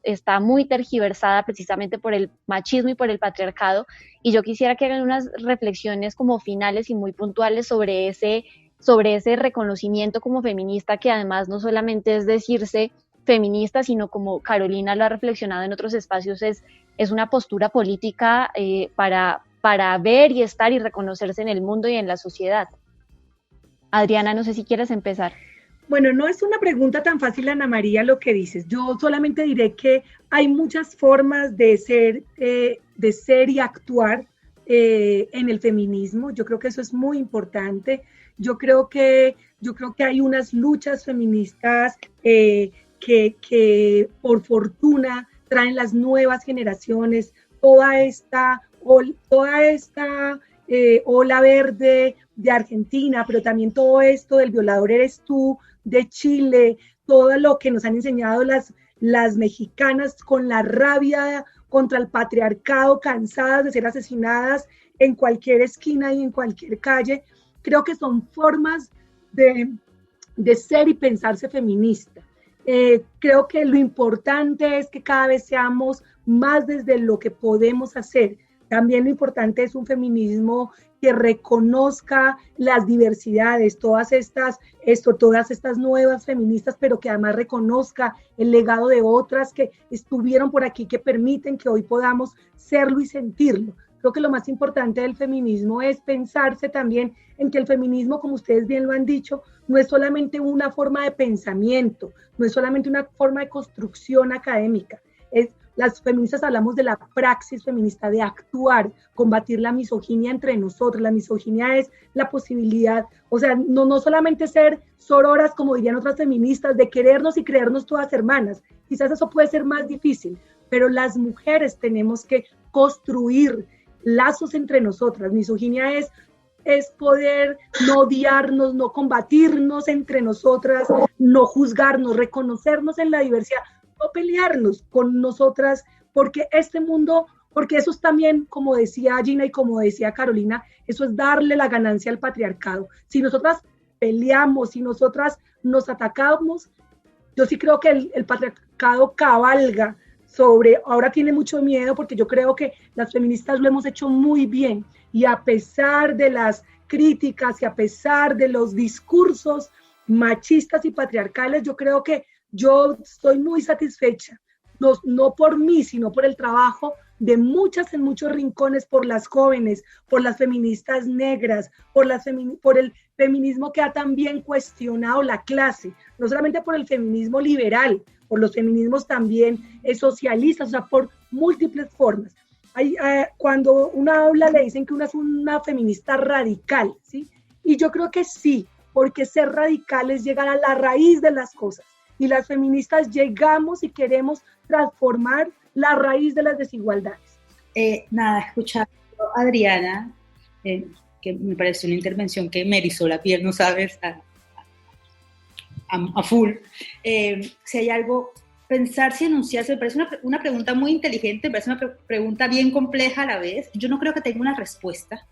está muy tergiversada precisamente por el machismo y por el patriarcado, y yo quisiera que hagan unas reflexiones como finales y muy puntuales sobre ese reconocimiento como feminista, que además no solamente es decirse feminista, sino como Carolina lo ha reflexionado en otros espacios, es una postura política para ver y estar y reconocerse en el mundo y en la sociedad. Adriana, no sé si quieres empezar. Bueno, no es una pregunta tan fácil, Ana María, lo que dices. Yo solamente diré que hay muchas formas de ser y actuar en el feminismo. Yo creo que eso es muy importante. Yo creo que hay unas luchas feministas que por fortuna traen las nuevas generaciones, toda esta ola verde de Argentina, pero también todo esto del violador eres tú, de Chile, todo lo que nos han enseñado las mexicanas con la rabia contra el patriarcado, cansadas de ser asesinadas en cualquier esquina y en cualquier calle. Creo que son formas de ser y pensarse feminista. Creo que lo importante es que cada vez seamos más desde lo que podemos hacer. También lo importante es un feminismo que reconozca las diversidades, todas estas nuevas feministas, pero que además reconozca el legado de otras que estuvieron por aquí, que permiten que hoy podamos serlo y sentirlo. Creo que lo más importante del feminismo es pensarse también en que el feminismo, como ustedes bien lo han dicho, no es solamente una forma de pensamiento, no es solamente una forma de construcción académica. Las feministas hablamos de la praxis feminista, de actuar, combatir la misoginia entre nosotros. La misoginia es la posibilidad, o sea, no solamente ser sororas, como dirían otras feministas, de querernos y creernos todas hermanas. Quizás eso puede ser más difícil, pero las mujeres tenemos que construir lazos entre nosotras. Misoginia es poder no odiarnos, no combatirnos entre nosotras, no juzgarnos, reconocernos en la diversidad, no pelearnos con nosotras, porque eso es también, como decía Gina y como decía Carolina, eso es darle la ganancia al patriarcado. Si nosotras peleamos, si nosotras nos atacamos, yo sí creo que el patriarcado cabalga ahora tiene mucho miedo, porque yo creo que las feministas lo hemos hecho muy bien, y a pesar de las críticas y a pesar de los discursos machistas y patriarcales, yo creo que yo estoy muy satisfecha, no por mí, sino por el trabajo de muchas en muchos rincones, por las jóvenes, por las feministas negras, por el feminismo que ha también cuestionado la clase, no solamente por el feminismo liberal, por los feminismos también socialistas, o sea, por múltiples formas. Cuando una habla le dicen que una es una feminista radical, ¿sí? Y yo creo que sí, porque ser radical es llegar a la raíz de las cosas. Y las feministas llegamos y queremos transformar la raíz de las desigualdades. Escuchando a Adriana, que me pareció una intervención que me erizó la piel, no sabes, a full. Si hay algo, pensar si enunciarse, me parece una pregunta muy inteligente, me parece una pregunta bien compleja a la vez. Yo no creo que tenga una respuesta,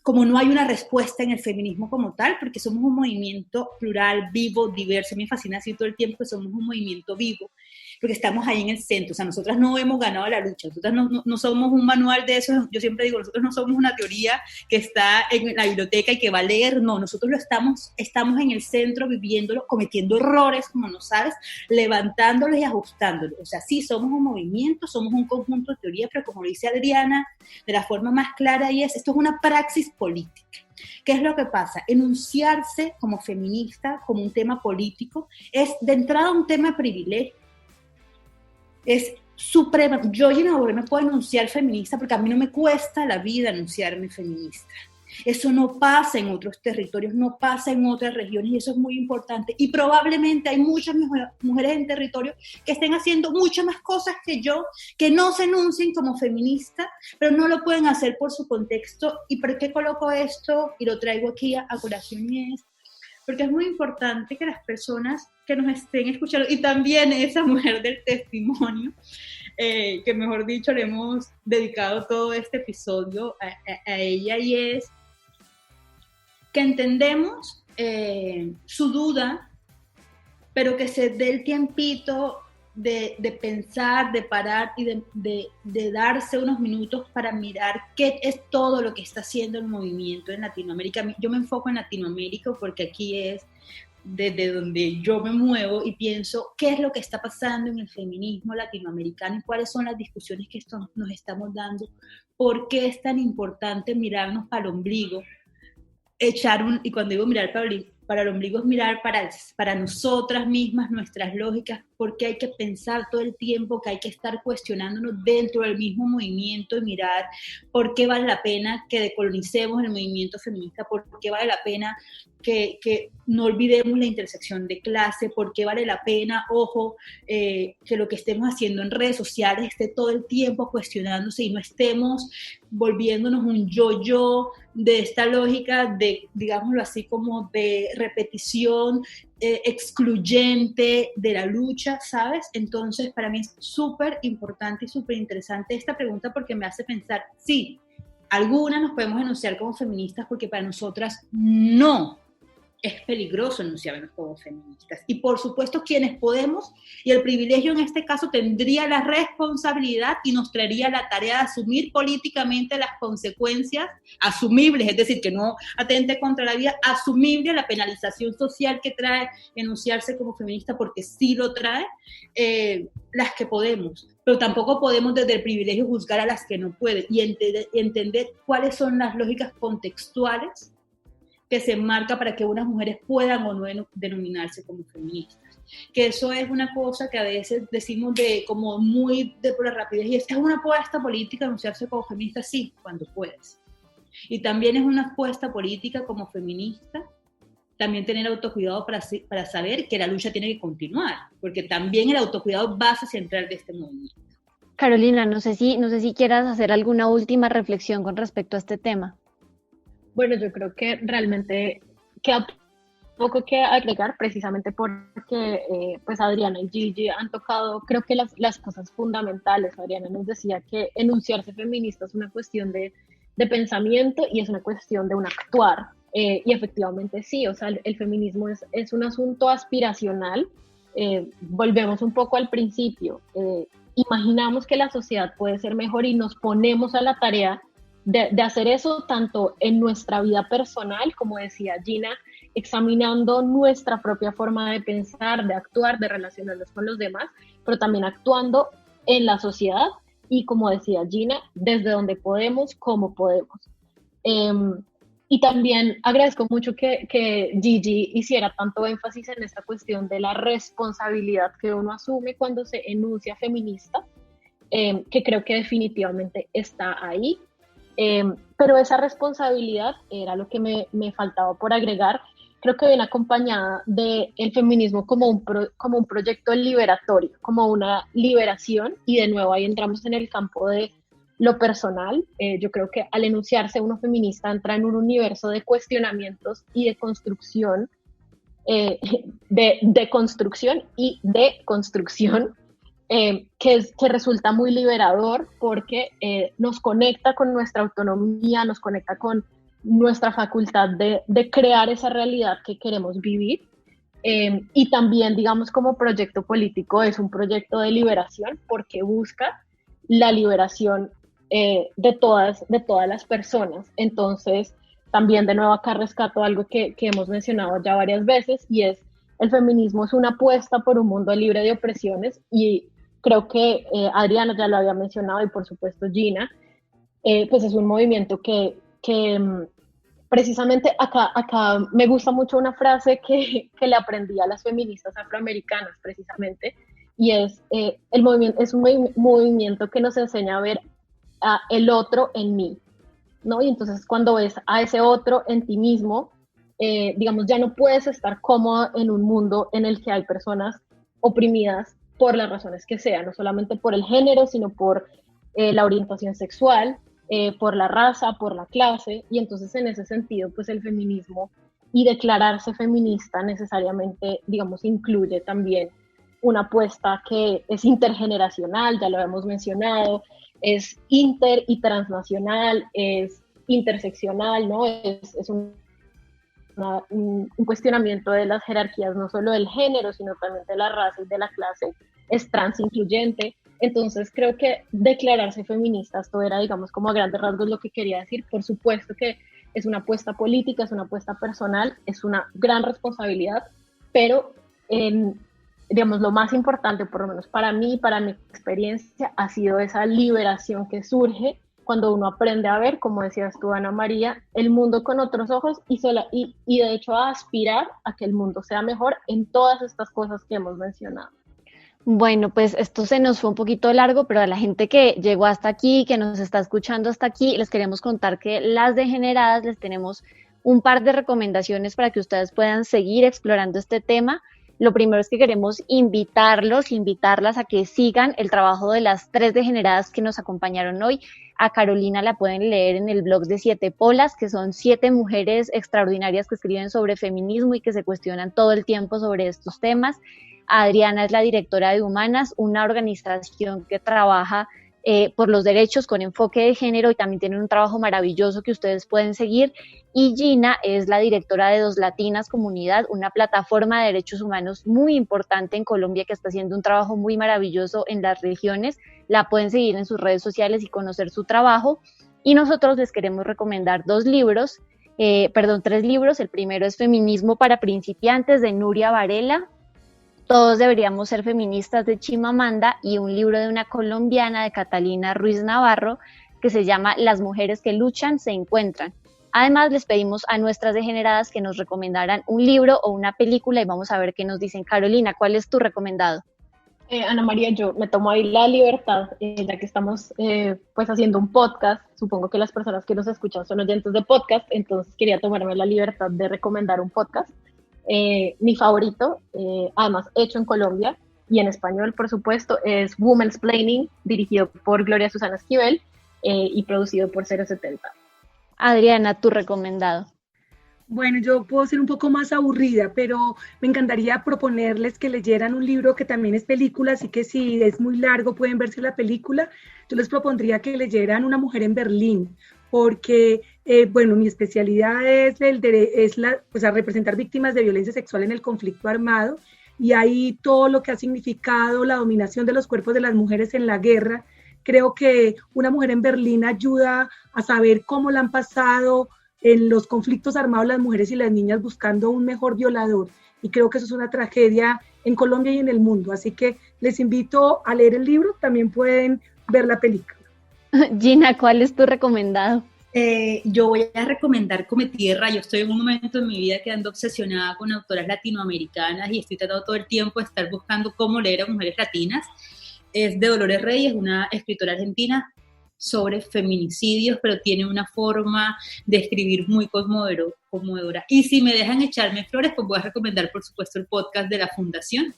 como no hay una respuesta en el feminismo como tal, porque somos un movimiento plural, vivo, diverso. Me fascina decir todo el tiempo que somos un movimiento vivo, porque estamos ahí en el centro. O sea, nosotras no hemos ganado la lucha, nosotras no somos un manual de eso. Yo siempre digo, nosotros no somos una teoría que está en la biblioteca y que va a leer, no, nosotros estamos en el centro viviéndolo, cometiendo errores, como no sabes, levantándolos y ajustándolos. O sea, sí, somos un movimiento, somos un conjunto de teorías, pero como lo dice Adriana, de la forma más clara, esto es una praxis política. ¿Qué es lo que pasa? Enunciarse como feminista, como un tema político, es de entrada un tema de privilegio. Es suprema. Yo, Gina Borré, me puedo enunciar feminista porque a mí no me cuesta la vida enunciarme feminista. Eso no pasa en otros territorios, no pasa en otras regiones, y eso es muy importante. Y probablemente hay muchas mujeres en territorio que estén haciendo muchas más cosas que yo, que no se enuncien como feministas, pero no lo pueden hacer por su contexto. ¿Y por qué coloco esto y lo traigo aquí a colación? Y es porque es muy importante que las personas que nos estén escuchando, y también esa mujer del testimonio, que mejor dicho le hemos dedicado todo este episodio a ella, y es que entendemos su duda, pero que se dé el tiempito de pensar, de parar y de darse unos minutos para mirar qué es todo lo que está haciendo el movimiento en Latinoamérica. Yo me enfoco en Latinoamérica porque aquí es desde donde yo me muevo, y pienso qué es lo que está pasando en el feminismo latinoamericano y cuáles son las discusiones que nos estamos dando, por qué es tan importante mirarnos para el ombligo, y cuando digo mirar para el ombligo es mirar para nosotras mismas, nuestras lógicas, porque hay que pensar todo el tiempo, que hay que estar cuestionándonos dentro del mismo movimiento y mirar por qué vale la pena que decolonicemos el movimiento feminista, por qué vale la pena que no olvidemos la intersección de clase, por qué vale la pena, ojo, que lo que estemos haciendo en redes sociales esté todo el tiempo cuestionándose y no estemos volviéndonos un yo-yo de esta lógica de, digámoslo así, como de repetición excluyente de la lucha, ¿sabes? Entonces, para mí es súper importante y súper interesante esta pregunta porque me hace pensar, sí, algunas nos podemos enunciar como feministas porque para nosotras no es peligroso enunciarnos como feministas. Y por supuesto quienes podemos, y el privilegio en este caso tendría la responsabilidad y nos traería la tarea de asumir políticamente las consecuencias asumibles, es decir, que no atente contra la vida, asumible la penalización social que trae enunciarse como feminista, porque sí lo trae, las que podemos. Pero tampoco podemos desde el privilegio juzgar a las que no pueden y entender cuáles son las lógicas contextuales que se enmarca para que unas mujeres puedan o no denominarse como feministas. Que eso es una cosa que a veces decimos como muy por la rapidez, y es una apuesta política anunciarse como feminista, sí, cuando puedes. Y también es una apuesta política como feminista también tener autocuidado para saber que la lucha tiene que continuar, porque también el autocuidado es base central de este movimiento. Carolina, no sé si quieras hacer alguna última reflexión con respecto a este tema. Bueno, yo creo que realmente queda poco que agregar, precisamente porque pues Adriana y Gigi han tocado, creo que las cosas fundamentales. Adriana nos decía que enunciarse feminista es una cuestión de pensamiento y es una cuestión de un actuar. Y efectivamente sí, o sea, el feminismo es un asunto aspiracional. Volvemos un poco al principio. Imaginamos que la sociedad puede ser mejor y nos ponemos a la tarea de hacer eso tanto en nuestra vida personal, como decía Gina, examinando nuestra propia forma de pensar, de actuar, de relacionarnos con los demás, pero también actuando en la sociedad y, como decía Gina, desde donde podemos, cómo podemos. Y también agradezco mucho que Gigi hiciera tanto énfasis en esta cuestión de la responsabilidad que uno asume cuando se enuncia feminista, que creo que definitivamente está ahí. Pero esa responsabilidad era lo que me faltaba por agregar. Creo que viene acompañada del feminismo como un proyecto liberatorio, como una liberación, y de nuevo ahí entramos en el campo de lo personal. Yo creo que al enunciarse uno feminista entra en un universo de cuestionamientos y de construcción, de construcción y de construcción, que resulta muy liberador porque nos conecta con nuestra autonomía, nos conecta con nuestra facultad de crear esa realidad que queremos vivir. Y también, digamos, como proyecto político es un proyecto de liberación porque busca la liberación de todas las personas. Entonces, también de nuevo acá rescato algo que hemos mencionado ya varias veces, y es el feminismo es una apuesta por un mundo libre de opresiones, y creo que Adriana ya lo había mencionado y por supuesto Gina, pues es un movimiento que precisamente acá me gusta mucho una frase que le aprendí a las feministas afroamericanas precisamente, y es el movimiento, es un movimiento que nos enseña a ver a el otro en mí, ¿no? Y entonces cuando ves a ese otro en ti mismo, digamos, ya no puedes estar cómodo en un mundo en el que hay personas oprimidas por las razones que sean, no solamente por el género, sino por la orientación sexual, por la raza, por la clase, y entonces en ese sentido, pues el feminismo y declararse feminista necesariamente, digamos, incluye también una apuesta que es intergeneracional, ya lo hemos mencionado, es inter y transnacional, es interseccional, ¿no? Es un cuestionamiento de las jerarquías, no solo del género, sino también de la raza y de la clase, es transincluyente. Entonces creo que declararse feminista, esto era, digamos, como a grandes rasgos lo que quería decir. Por supuesto que es una apuesta política, es una apuesta personal, es una gran responsabilidad, pero digamos, lo más importante, por lo menos para mí, para mi experiencia, ha sido esa liberación que surge cuando uno aprende a ver, como decías tú, Ana María, el mundo con otros ojos y de hecho a aspirar a que el mundo sea mejor en todas estas cosas que hemos mencionado. Bueno, pues esto se nos fue un poquito largo, pero a la gente que llegó hasta aquí, que nos está escuchando hasta aquí, les queremos contar que Las Degeneradas les tenemos un par de recomendaciones para que ustedes puedan seguir explorando este tema. Lo primero es que queremos invitarlas a que sigan el trabajo de las 3 degeneradas que nos acompañaron hoy. A Carolina la pueden leer en el blog de 7 Polas, que son 7 mujeres extraordinarias que escriben sobre feminismo y que se cuestionan todo el tiempo sobre estos temas. Adriana es la directora de Humanas, una organización que trabaja por los derechos con enfoque de género y también tienen un trabajo maravilloso que ustedes pueden seguir. Y Gina es la directora de Dos Latinas Comunidad, una plataforma de derechos humanos muy importante en Colombia que está haciendo un trabajo muy maravilloso en las regiones. La pueden seguir en sus redes sociales y conocer su trabajo. Y nosotros les queremos recomendar 3 libros. El primero es Feminismo para principiantes, de Nuria Varela. Todos deberíamos ser feministas, de Chimamanda, y un libro de una colombiana, de Catalina Ruiz Navarro, que se llama Las mujeres que luchan se encuentran. Además, les pedimos a nuestras degeneradas que nos recomendaran un libro o una película y vamos a ver qué nos dicen. Carolina, ¿cuál es tu recomendado? Ana María, yo me tomo ahí la libertad, ya que estamos pues haciendo un podcast, supongo que las personas que nos escuchan son oyentes de podcast, entonces quería tomarme la libertad de recomendar un podcast. Mi favorito, además hecho en Colombia y en español, por supuesto, es Women's Planning, dirigido por Gloria Susana Esquivel y producido por 070. Adriana, tu recomendado. Bueno, yo puedo ser un poco más aburrida, pero me encantaría proponerles que leyeran un libro que también es película, así que si es muy largo pueden verse la película. Yo les propondría que leyeran Una mujer en Berlín, porque, bueno, mi especialidad es a representar víctimas de violencia sexual en el conflicto armado, y ahí todo lo que ha significado la dominación de los cuerpos de las mujeres en la guerra. Creo que Una mujer en Berlín ayuda a saber cómo la han pasado en los conflictos armados las mujeres y las niñas buscando un mejor violador, y creo que eso es una tragedia en Colombia y en el mundo, así que les invito a leer el libro, también pueden ver la película. Gina, ¿cuál es tu recomendado? Yo voy a recomendar Cometierra. Yo estoy en un momento en mi vida quedando obsesionada con autoras latinoamericanas y estoy tratando todo el tiempo de estar buscando cómo leer a mujeres latinas. Es de Dolores Reyes, una escritora argentina sobre feminicidios, pero tiene una forma de escribir muy conmovedora. Y si me dejan echarme flores, pues voy a recomendar, por supuesto, el podcast de la Fundación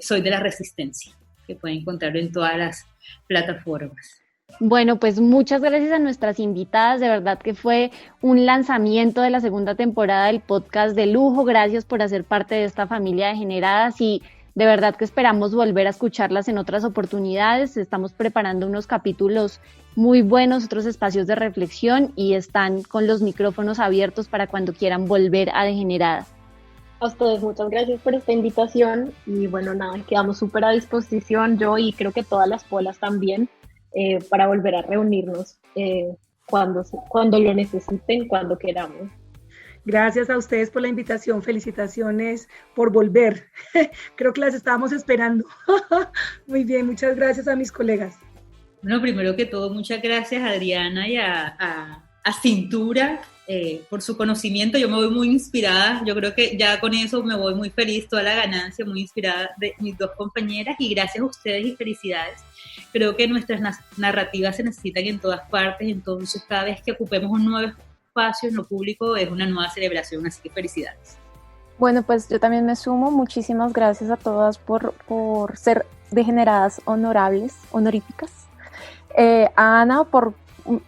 Soy de la Resistencia, que pueden encontrar en todas las plataformas. Bueno, pues muchas gracias a nuestras invitadas, de verdad que fue un lanzamiento de la segunda temporada del podcast de lujo. Gracias por hacer parte de esta familia de Degeneradas y de verdad que esperamos volver a escucharlas en otras oportunidades. Estamos preparando unos capítulos muy buenos, otros espacios de reflexión, y están con los micrófonos abiertos para cuando quieran volver a Degeneradas. A ustedes muchas gracias por esta invitación y bueno, nada, quedamos súper a disposición, yo y creo que todas las polas también, para volver a reunirnos cuando lo necesiten, cuando queramos. Gracias a ustedes por la invitación, felicitaciones por volver. Creo que las estábamos esperando. Muy bien, muchas gracias a mis colegas. Bueno, primero que todo, muchas gracias a Adriana y a Cintura por su conocimiento. Yo me voy muy inspirada, yo creo que ya con eso me voy muy feliz, toda la ganancia, muy inspirada de mis dos compañeras, y gracias a ustedes y felicidades. Creo que nuestras narrativas se necesitan en todas partes, entonces cada vez que ocupemos un nuevo espacio en lo público es una nueva celebración, así que felicidades. Bueno, pues yo también me sumo. Muchísimas gracias a todas por ser degeneradas honorables, honoríficas. A Ana por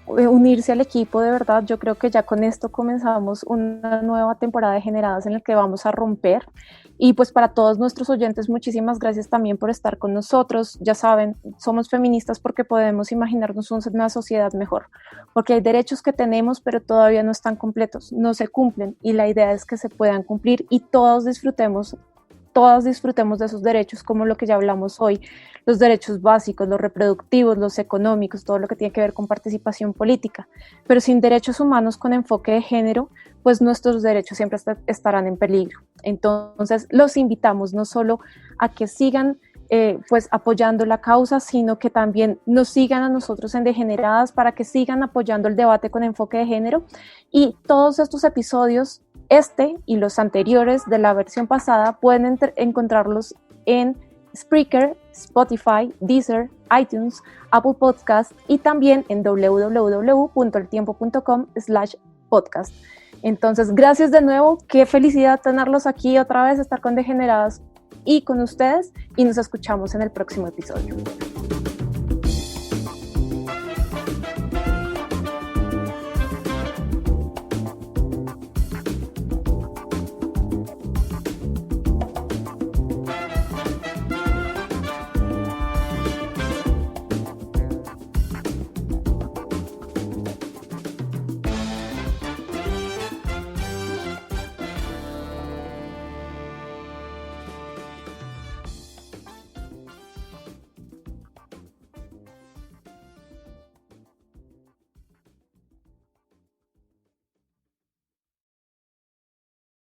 unirse al equipo, de verdad. Yo creo que ya con esto comenzamos una nueva temporada de Generadas en la que vamos a romper. Y pues para todos nuestros oyentes, muchísimas gracias también por estar con nosotros. Ya saben, somos feministas porque podemos imaginarnos una sociedad mejor, porque hay derechos que tenemos pero todavía no están completos, no se cumplen, y la idea es que se puedan cumplir y todas disfrutemos de esos derechos, como lo que ya hablamos hoy, los derechos básicos, los reproductivos, los económicos, todo lo que tiene que ver con participación política. Pero sin derechos humanos con enfoque de género, pues nuestros derechos siempre estarán en peligro. Entonces los invitamos no solo a que sigan pues apoyando la causa, sino que también nos sigan a nosotros en Degeneradas para que sigan apoyando el debate con enfoque de género. Y todos estos episodios, y los anteriores de la versión pasada, pueden encontrarlos en Spreaker, Spotify, Deezer, iTunes, Apple Podcast y también en www.eltiempo.com/podcast. Entonces, gracias de nuevo, qué felicidad tenerlos aquí otra vez, estar con Degeneradas y con ustedes, y nos escuchamos en el próximo episodio.